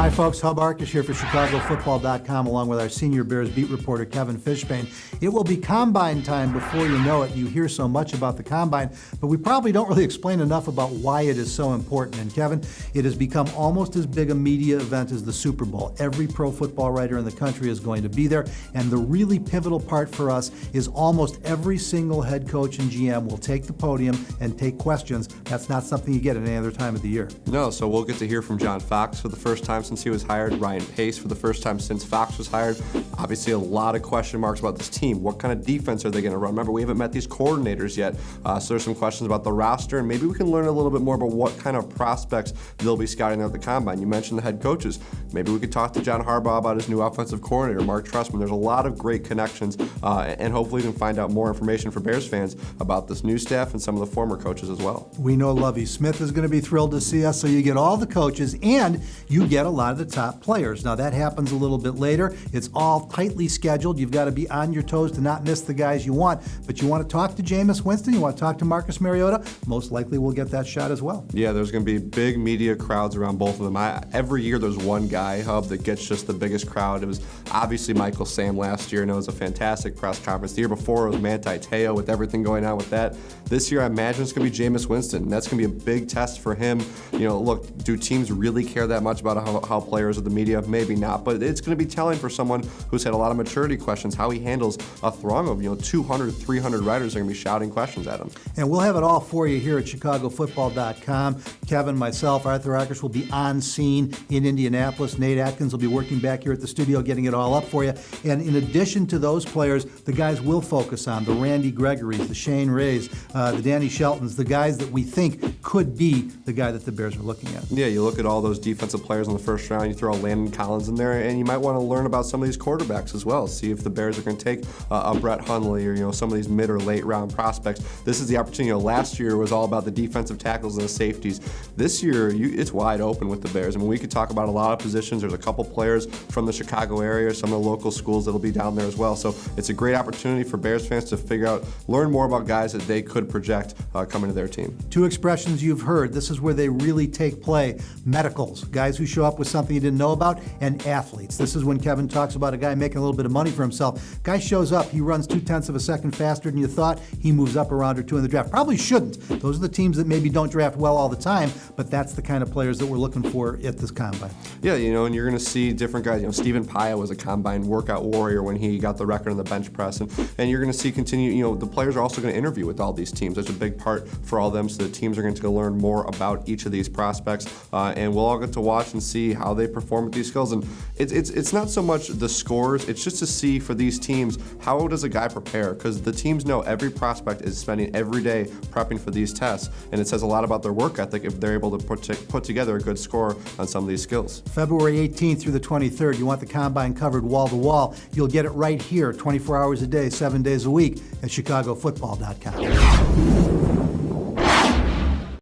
Hi folks, Hub Arkush here for ChicagoFootball.com along with our senior Bears beat reporter Kevin Fishbain. It will be Combine time before you know it. You hear so much about the Combine, but we probably don't really explain enough about why it is so important. And Kevin, it has become almost as big a media event as the Super Bowl. Every pro football writer in the country is going to be there, and the really pivotal part for us is almost every single head coach and GM will take the podium and take questions. That's not something you get at any other time of the year. No, so we'll get to hear from John Fox for the first time since he was hired, Ryan Pace for the first time since Fox was hired. Obviously a lot of question marks about this team. What kind of defense are they going to run? Remember, we haven't met these coordinators yet, so there's some questions about the roster, and maybe we can learn a little bit more about what kind of prospects they'll be scouting at the Combine. You mentioned the head coaches. Maybe we could talk to John Harbaugh about his new offensive coordinator, Mark Trestman. There's a lot of great connections, and hopefully we can find out more information for Bears fans about this new staff and some of the former coaches as well. We know Lovie Smith is going to be thrilled to see us, so you get all the coaches and you get a lot of the top players. Now that happens a little bit later. It's all tightly scheduled. You've got to be on your toes to not miss the guys you want, but you want to talk to Jameis Winston, you want to talk to Marcus Mariota, most likely we'll get that shot as well. Yeah, there's going to be big media crowds around both of them. Every year there's one guy, Hub, that gets just the biggest crowd. It was obviously Michael Sam last year, and it was a fantastic press conference. The year before it was Manti Te'o with everything going on with that. This year I imagine it's going to be Jameis Winston, and that's going to be a big test for him. You know, look, do teams really care that much about how players are the media? Maybe not, but it's going to be telling for someone who's had a lot of maturity questions, how he handles a throng of 200, 300 writers are going to be shouting questions at him. And we'll have it all for you here at ChicagoFootball.com. Kevin, myself, Arthur Arkush will be on scene in Indianapolis. Nate Atkins will be working back here at the studio getting it all up for you. And in addition to those players, the guys we'll focus on, the Randy Gregorys, the Shane Rays, the Danny Sheltons, the guys that we think could be the guy that the Bears are looking at. Yeah, you look at all those defensive players in the first round, you throw Landon Collins in there, and you might want to learn about some of these quarterbacks as well. See if the Bears are going to take a Brett Hundley or some of these mid or late round prospects. This is the opportunity. Last year was all about the defensive tackles and the safeties. This year, it's wide open with the Bears. I mean, we could talk about a lot of positions. There's a couple players from the Chicago area, some of the local schools that'll be down there as well. So it's a great opportunity for Bears fans to learn more about guys that they could project coming to their team. Two expressions you've heard. This is where they really take play. Medicals, guys who show up with something you didn't know about, and athletes. This is when Kevin talks about a guy making a little bit of money for himself. Guy shows up, he runs 0.2 of a second faster than you thought, he moves up a round or two in the draft. Probably shouldn't. Those are the teams that maybe don't draft well all the time, but that's the kind of players that we're looking for at this Combine. Yeah, and you're going to see different guys. Stephen Paya was a Combine workout warrior when he got the record on the bench press, and you're going to see the players are also going to interview with all these teams. That's a big part for all of them, so the teams are going to learn more about each of these prospects, and we'll all get to watch and see how they perform with these skills. And it's not so much the scores, it's just to see for these teams, how does a guy prepare? Because the teams know every prospect is spending every day prepping for these tests, and it says a lot about their work ethic if they're able to put together a good score on some of these skills. February 18th through the 23rd, you want the Combine covered wall to wall. You'll get it right here, 24 hours a day, 7 days a week at ChicagoFootball.com.